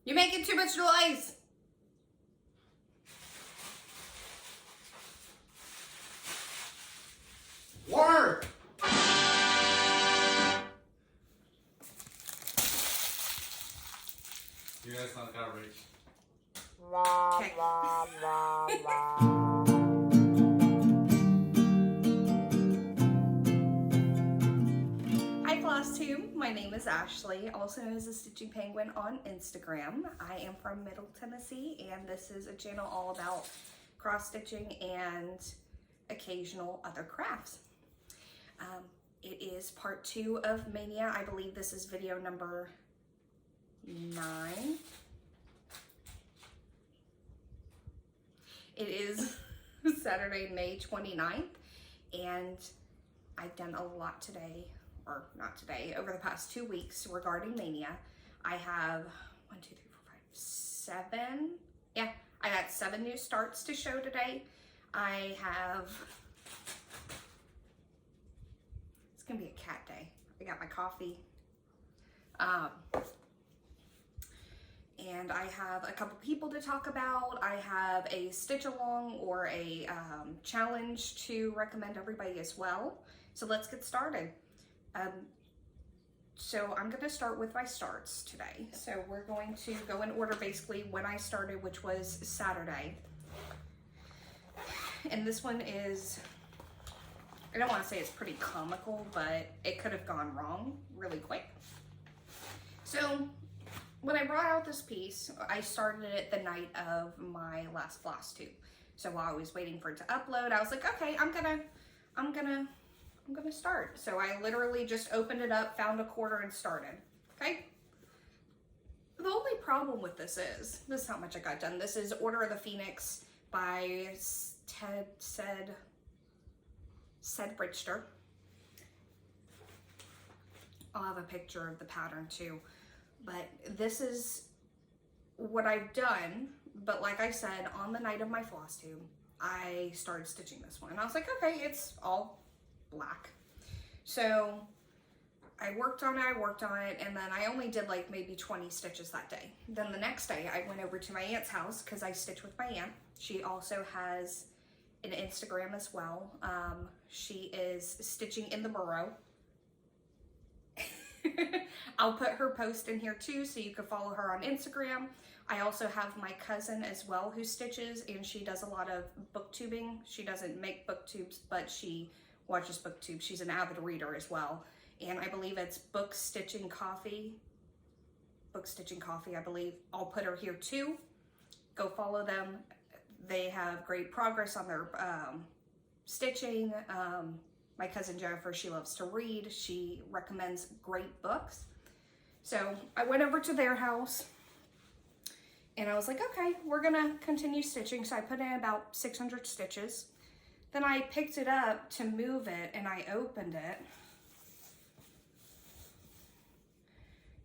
You're making too much noise. Work! You guys not got reach. Okay. Hi Flosstube, my name is Ashley, also known as the Stitching Penguin on Instagram. I am from Middle Tennessee, and this is a channel all about cross stitching and occasional other crafts. It is part 2 of Mania. I believe this is video number 9. It is Saturday, May 29th, and I've done a lot today, or not today, over the past 2 weeks regarding Mania. I have 7. Yeah, I got 7 new starts to show today. I have, it's gonna be a cat day. I got my coffee. And I have a couple people to talk about. I have a stitch along or a challenge to recommend everybody as well. So let's get started. So I'm gonna start with my starts today. So we're going to go in order basically when I started, which was Saturday. And this one is, I don't want to say it's pretty comical, but it could have gone wrong really quick. So when I brought out this piece, I started it the night of my last Flosstube. So while I was waiting for it to upload, I was like, okay, I'm gonna start. So I literally just opened it up, found a quarter, and started. Okay. The only problem with this is how much I got done. This is Order of the Phoenix by said Bridgester. I'll have a picture of the pattern too. But this is what I've done. But like I said, on the night of my Flosstube, I started stitching this one. And I was like, okay, it's all black. So I worked on it, and then I only did like maybe 20 stitches that day. Then the next day, I went over to my aunt's house because I stitch with my aunt. She also has an Instagram as well. She is stitching in the Boro. I'll put her post in here too, so you can follow her on Instagram. I also have my cousin as well who stitches, and she does a lot of booktubing. She doesn't make booktubes, but she watches booktubes. She's an avid reader as well. And I believe it's Books.coffee.stitching, I believe. I'll put her here too. Go follow them. They have great progress on their stitching. My cousin Jennifer, she loves to read. She recommends great books. So I went over to their house and I was like, okay, we're gonna continue stitching. So I put in about 600 stitches. Then I picked it up to move it and I opened it.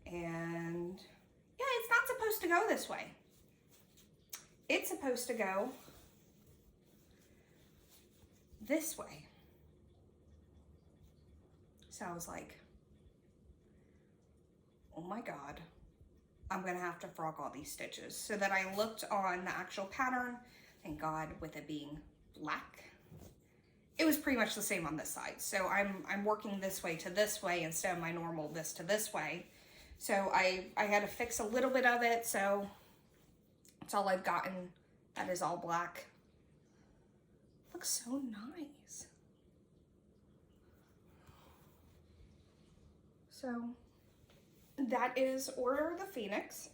And yeah, it's not supposed to go this way. It's supposed to go this way. So I was like, oh my God, I'm gonna have to frog all these stitches. So then I looked on the actual pattern. Thank God, with it being black, it was pretty much the same on this side. So I'm working this way to this way instead of my normal this to this way. So I had to fix a little bit of it. So that's all I've gotten. That is all black. Looks so nice. So that is Order of the Phoenix.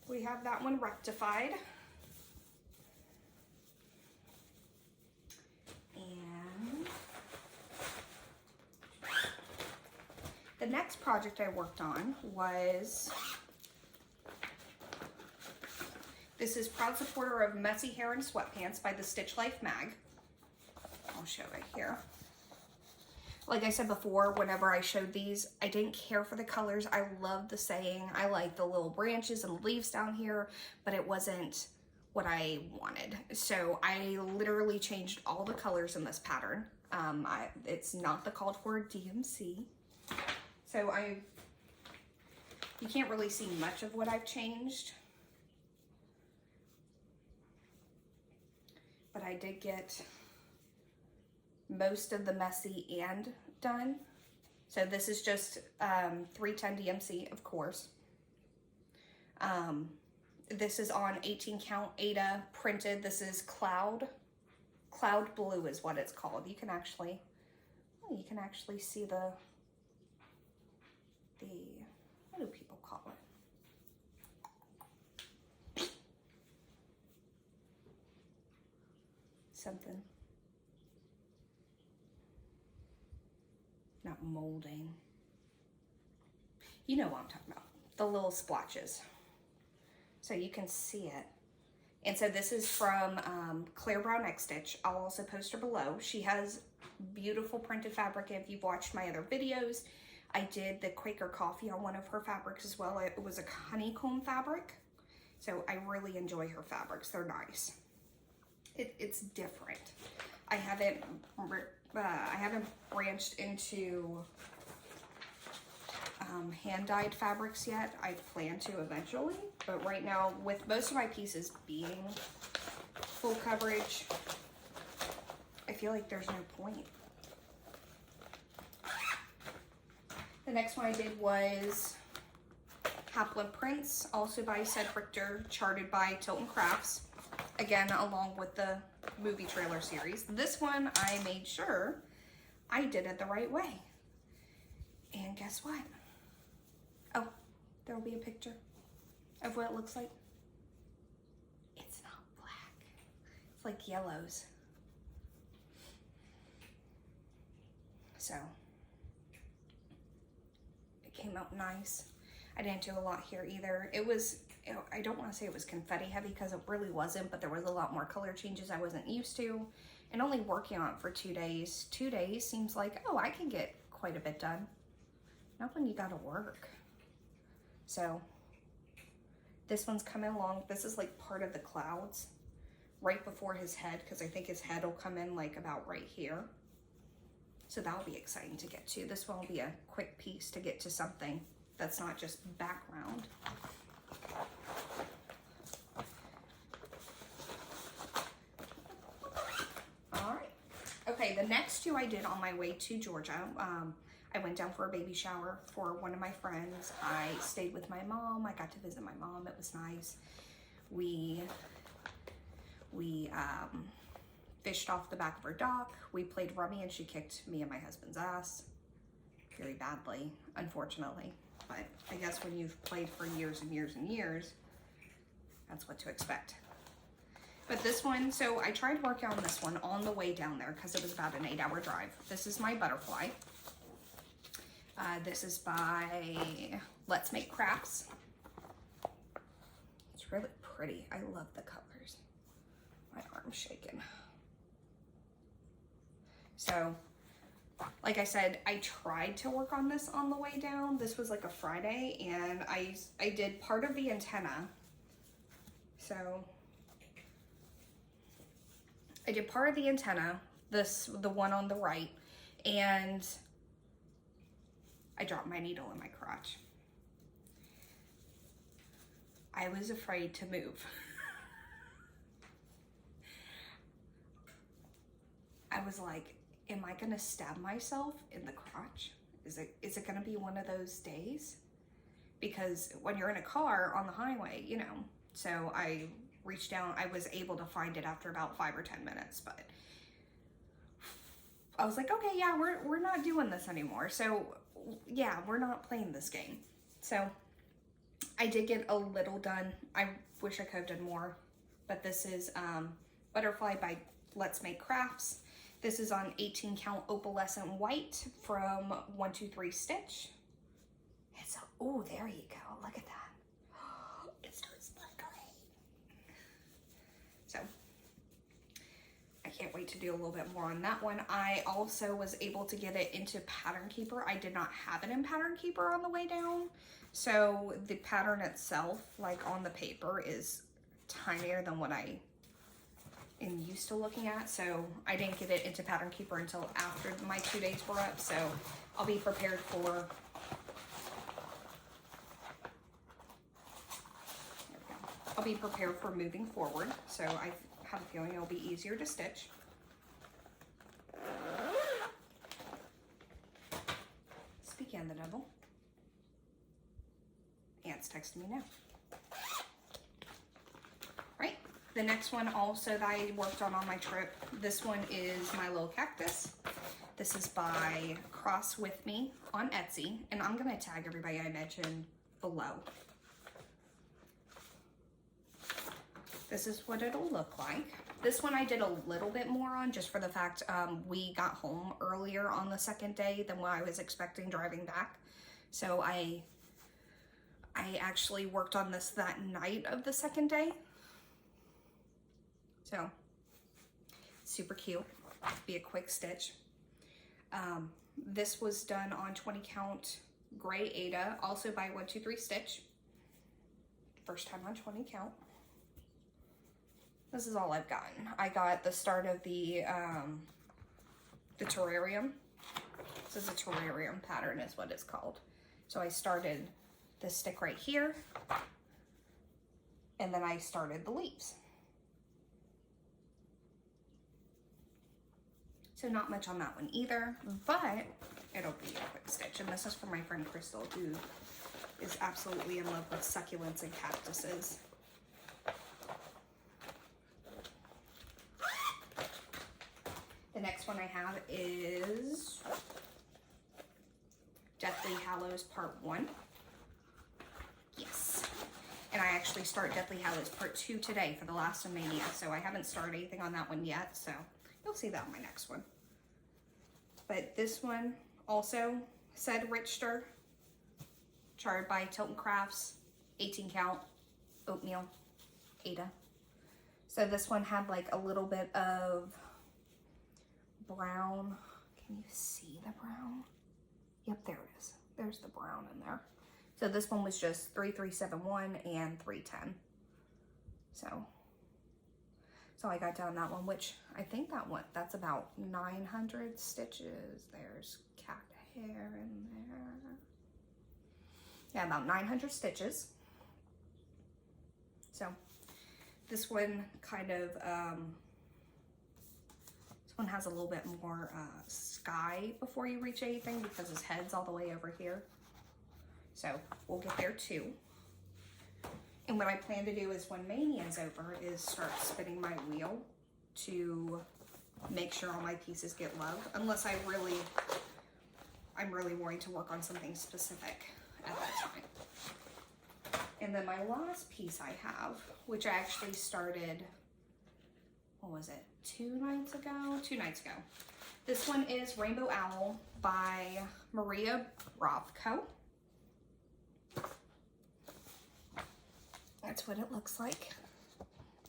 We have that one rectified. And the next project I worked on was, this is Proud Supporter of Messy Hair and Sweatpants by the Stitch Life Mag. I'll show it here. Like I said before, whenever I showed these, I didn't care for the colors. I loved the saying. I like the little branches and leaves down here, but it wasn't what I wanted. So I literally changed all the colors in this pattern. It's not the called for DMC. So You can't really see much of what I've changed. But I did get most of the messy and done. So this is just 310 DMC, of course. This is on 18 count Ada printed. This is Cloud Blue is what it's called. You can actually see the what do people call it? Something. Not molding. You know what I'm talking about. The little splotches. So you can see it. And so this is from Claire Brown X Stitch. I'll also post her below. She has beautiful printed fabric. If you've watched my other videos, I did the Quaker Coffee on one of her fabrics as well. It was a honeycomb fabric. So I really enjoy her fabrics. They're nice. It's different. I haven't branched into hand-dyed fabrics yet. I plan to eventually, but right now, with most of my pieces being full coverage, I feel like there's no point. The next one I did was Hapla Prints, also by Ced Richter, charted by Tilton Crafts. Again, along with the movie trailer series. This one, I made sure I did it the right way. And guess what? Oh, there'll be a picture of what it looks like. It's not black. It's like yellows. So, it came out nice. I didn't do a lot here either. It was, I don't want to say it was confetti heavy because it really wasn't, but there was a lot more color changes I wasn't used to. And only working on it for 2 days. 2 days seems like, oh, I can get quite a bit done. Not when you gotta work. So, this one's coming along. This is like part of the clouds right before his head, because I think his head will come in like about right here. So that'll be exciting to get to. This one will be a quick piece to get to something that's not just background. All right. Okay, the next two I did on my way to Georgia. I went down for a baby shower for one of my friends. I stayed with my mom. I got to visit my mom. It was nice. We fished off the back of her dock. We played rummy and she kicked me and my husband's ass very badly, unfortunately. But I guess when you've played for years and years and years, that's what to expect. But this one, so I tried working on this one on the way down there because it was about an 8-hour drive. This is my butterfly. This is by Let's Make Crafts. It's really pretty. I love the colors. My arm's shaking. So, like I said, I tried to work on this on the way down. This was like a Friday, and I did part of the antenna. So, I did part of the antenna, the one on the right, and I dropped my needle in my crotch. I was afraid to move. I was like, am I gonna stab myself in the crotch? Is it gonna be one of those days? Because when you're in a car on the highway, you know, so I reached down, I was able to find it after about 5 or 10 minutes, but I was like, okay, yeah, we're not doing this anymore. So yeah, we're not playing this game. So I did get a little done. I wish I could have done more, but this is Butterfly by Let's Make Crafts. This is on 18 count opalescent white from 123 Stitch. It's oh, there you go. Look at that. It's so sparkly. So I can't wait to do a little bit more on that one. I also was able to get it into Pattern Keeper. I did not have it in Pattern Keeper on the way down. So the pattern itself, like on the paper, is tinier than what I am used to looking at. So I didn't get it into Pattern Keeper until after my 2 days were up. So I'll be prepared for I'll be prepared for moving forward, so I have a feeling it'll be easier to stitch. Speaking of the devil, Aunt's texting me now. Right, the next one also that I worked on my trip, this one is my little cactus. This is by Cross With Me on Etsy, and I'm gonna tag everybody I mentioned below. This is what it'll look like. This one I did a little bit more on just for the fact we got home earlier on the second day than what I was expecting driving back. So I actually worked on this that night of the second day. So, super cute. Be a quick stitch. This was done on 20 count gray Ada, also by 123 Stitch. First time on 20 count. This is all I've gotten. I got the start of the terrarium. This is a terrarium pattern is what it's called. So I started this stick right here, and then I started the leaves. So not much on that one either, but it'll be a quick stitch. And this is for my friend Crystal, who is absolutely in love with succulents and cactuses. The next one I have is Deathly Hallows Part 1. Yes. And I actually start Deathly Hallows Part 2 today for the last of Mania, so I haven't started anything on that one yet, so you'll see that on my next one. But this one also said Richter, charted by Tilton Crafts, 18 count, oatmeal, Ada. So this one had like a little bit of brown. Can you see the brown? Yep, there it is. There's the brown in there. So this one was just 3371 and 310. So I got down that one, which I think that's about 900 stitches. There's cat hair in there. Yeah, about 900 stitches. So this one kind of, this one has a little bit more sky before you reach anything because his head's all the way over here. So we'll get there too. And what I plan to do is when Mania's over is start spinning my wheel to make sure all my pieces get love, unless I'm really wanting to work on something specific at that time. And then my last piece I have, which I actually started, what was it, 2 nights ago? 2 nights ago. This one is Rainbow Owl by Maria Rothko. That's what it looks like.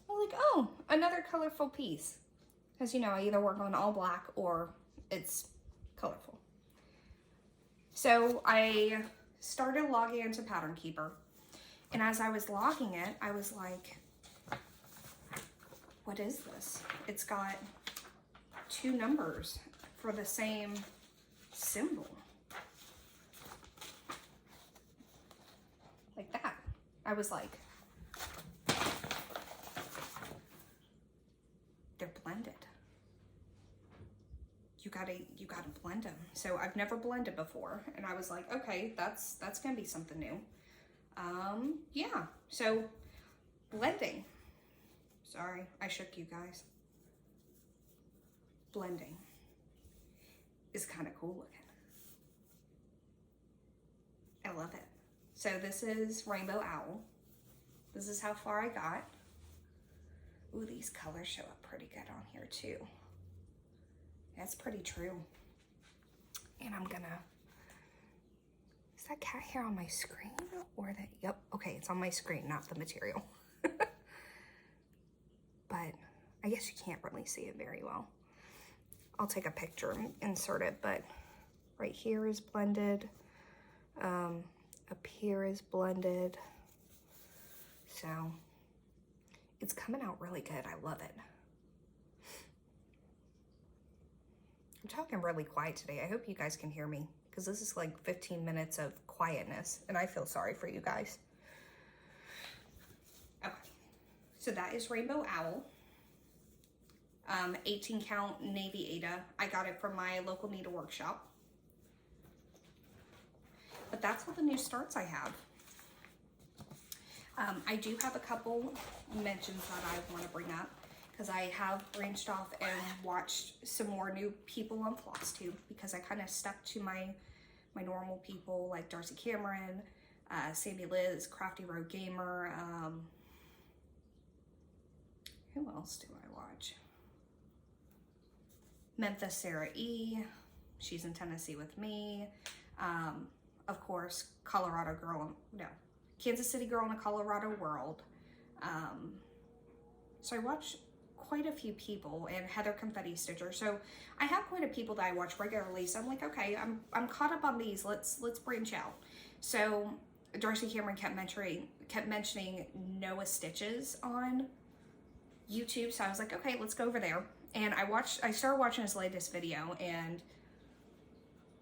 I'm like, oh, another colorful piece. As you know, I either work on all black or it's colorful. So I started logging into Pattern Keeper. And as I was logging it, I was like, what is this? It's got 2 numbers for the same symbol. Like that. I was like, they're blended. You gotta blend them. So I've never blended before, and I was like, okay, that's gonna be something new. Yeah. So blending. Sorry, I shook you guys. Blending is kind of cool looking. I love it. So this is Rainbow Owl. This is how far I got. Ooh, these colors show up pretty good on here too. That's pretty true. And I'm gonna, is that cat hair on my screen or that, yep, okay, it's on my screen, not the material. But I guess you can't really see it very well. I'll take a picture and insert it, but right here is blended. Up here is blended. So it's coming out really good. I love it. I'm talking really quiet today. I hope you guys can hear me because this is like 15 minutes of quietness and I feel sorry for you guys. Okay. So that is Rainbow Owl. 18 count Navy Ada. I got it from my local needle workshop. But that's all the new starts I have. I do have a couple mentions that I want to bring up because I have branched off and watched some more new people on Flosstube because I kind of stuck to my normal people like Darcy Cameron, Sammy Liz, Crafty Road Gamer. Who else do I watch? Memphis Sarah E. She's in Tennessee with me. Of course, Colorado Girl. No, Kansas City Girl in a Colorado World. So I watch quite a few people, and Heather Confetti Stitcher. So I have quite a people that I watch regularly. So I'm like, okay, I'm caught up on these. Let's branch out. So Darcy Cameron kept mentioning Noah Stitches on YouTube. So I was like, okay, let's go over there. And I started watching his latest video and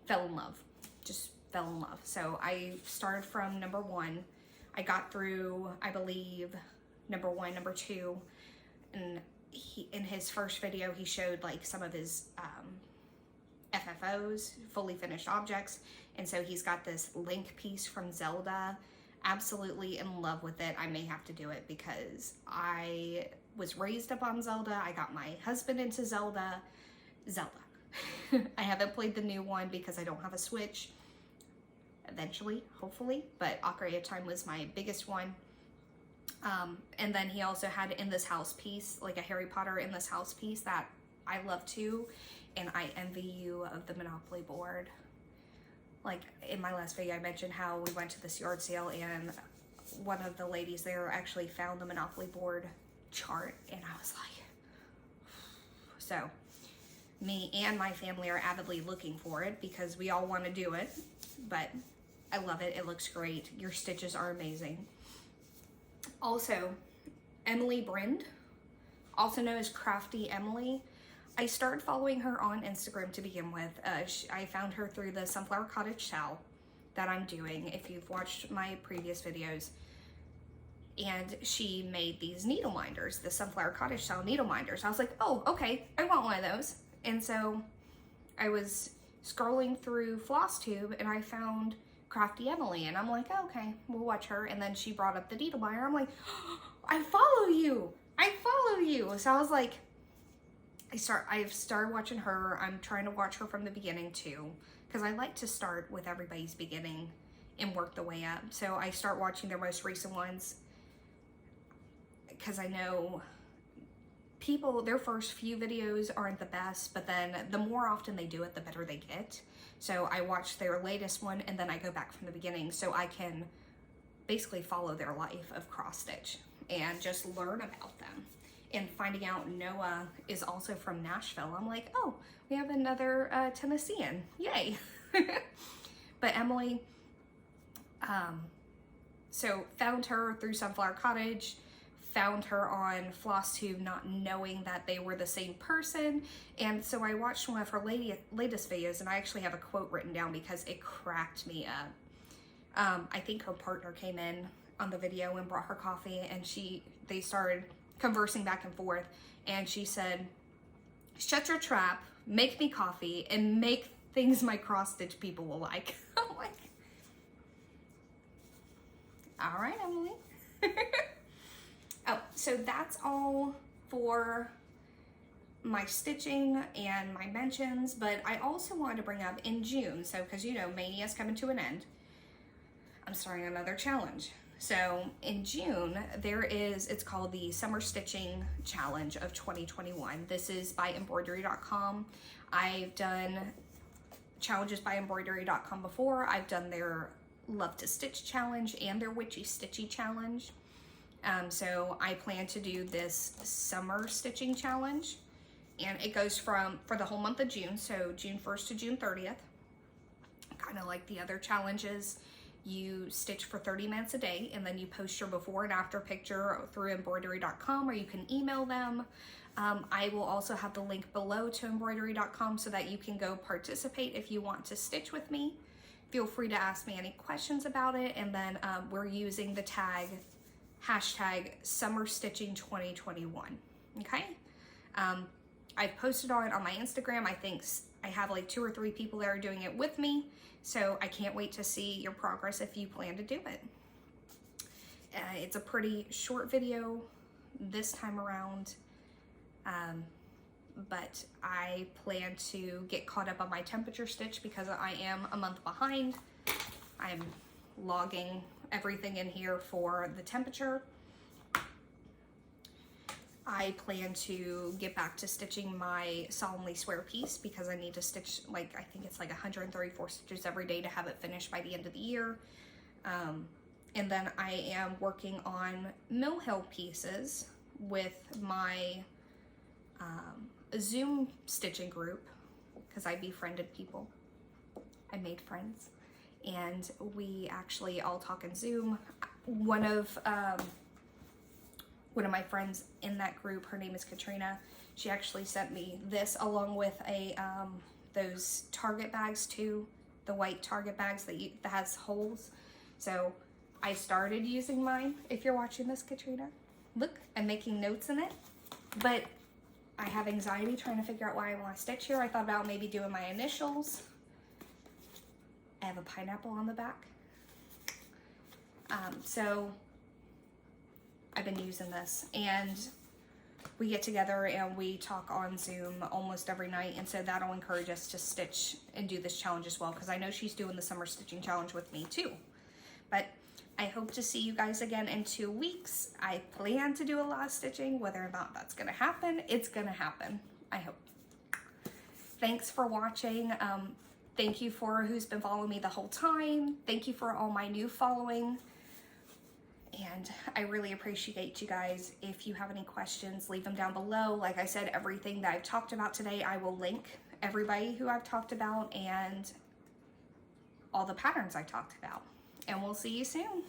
fell in love. Just fell in love. So I started from number 1. I got through, I believe, number 1, number 2, and in his first video he showed like some of his FFOs, fully finished objects, and so he's got this Link piece from Zelda. Absolutely in love with it. I may have to do it because I was raised up on Zelda. I got my husband into Zelda. I haven't played the new one because I don't have a Switch. Eventually, hopefully, but Ocarina of Time was my biggest one. And then he also had In This House piece, like a Harry Potter In This House piece that I love too, and I envy you of the Monopoly board. Like in my last video I mentioned how we went to this yard sale and one of the ladies there actually found the Monopoly board chart, and I was like, so me and my family are avidly looking for it because we all want to do it, but I love it. It looks great. Your stitches are amazing. Also, Emily Brind, also known as Crafty Emily. I started following her on Instagram to begin with. I found her through the Sunflower Cottage Towel that I'm doing, if you've watched my previous videos. And she made these needle minders, the Sunflower Cottage Style needle minders. I was like, oh, okay, I want one of those. And so I was scrolling through Flosstube and I found Crafty Emily, and I'm like, oh, okay, we'll watch her. And then she brought up the needle minder. I'm like, oh, I follow you. So I was like, I've started watching her. I'm trying to watch her from the beginning too, because I like to start with everybody's beginning and work the way up. So I start watching their most recent ones because I know people, their first few videos aren't the best, but then the more often they do it, the better they get. So I watch their latest one and then I go back from the beginning so I can basically follow their life of cross stitch and just learn about them. And finding out Noah is also from Nashville, I'm like, oh, we have another Tennessean, yay. But Emily, so found her through Sunflower Cottage, found her on Flosstube not knowing that they were the same person, and so I watched one of her latest videos, and I actually have a quote written down because it cracked me up. I think her partner came in on the video and brought her coffee, and they started conversing back and forth, and she said, shut your trap, make me coffee, and make things my cross-stitch people will like. I'm like, all right, Emily. Oh, so that's all for my stitching and my mentions, but I also wanted to bring up in June, so because you know Mania's coming to an end, I'm starting another challenge. So in June, it's called the Summerstitching Challenge of 2021. This is by embroidery.com. I've done challenges by embroidery.com before. I've done their Love to Stitch challenge and their Witchy Stitchy challenge. So I plan to do this summer stitching challenge, and it goes for the whole month of June, so June 1st to June 30th. Kind of like the other challenges, you stitch for 30 minutes a day, and then you post your before and after picture through embroidery.com, or you can email them. I will also have the link below to embroidery.com so that you can go participate if you want to stitch with me. Feel free to ask me any questions about it, and then we're using the tag hashtag Summerstitching 2021. Okay. I've posted on it on my Instagram. I think I have like 2 or 3 people that are doing it with me. So I can't wait to see your progress if you plan to do it. It's a pretty short video this time around. But I plan to get caught up on my temperature stitch because I am a month behind. I'm logging everything in here for the temperature. I plan to get back to stitching my Solemnly Swear piece because I need to stitch, like, I think it's like 134 stitches every day to have it finished by the end of the year. And then I am working on Mill Hill pieces with my Zoom stitching group because I befriended people. I made friends and we actually all talk in Zoom. One of my friends in that group, her name is Katrina, she actually sent me this along with those Target bags too, the white Target bags that has holes. So I started using mine. If you're watching this, Katrina, look, I'm making notes in it, but I have anxiety trying to figure out why I want to stitch here. I thought about maybe doing my initials. I have a pineapple on the back. So I've been using this, and we get together and we talk on Zoom almost every night, and so that'll encourage us to stitch and do this challenge as well, because I know she's doing the summer stitching challenge with me too. But I hope to see you guys again in 2 weeks. I plan to do a lot of stitching. Whether or not that's gonna happen, it's gonna happen, I hope. Thanks for watching. Thank you for who's been following me the whole time. Thank you for all my new following. And I really appreciate you guys. If you have any questions, leave them down below. Like I said, everything that I've talked about today, I will link everybody who I've talked about and all the patterns I talked about. And we'll see you soon.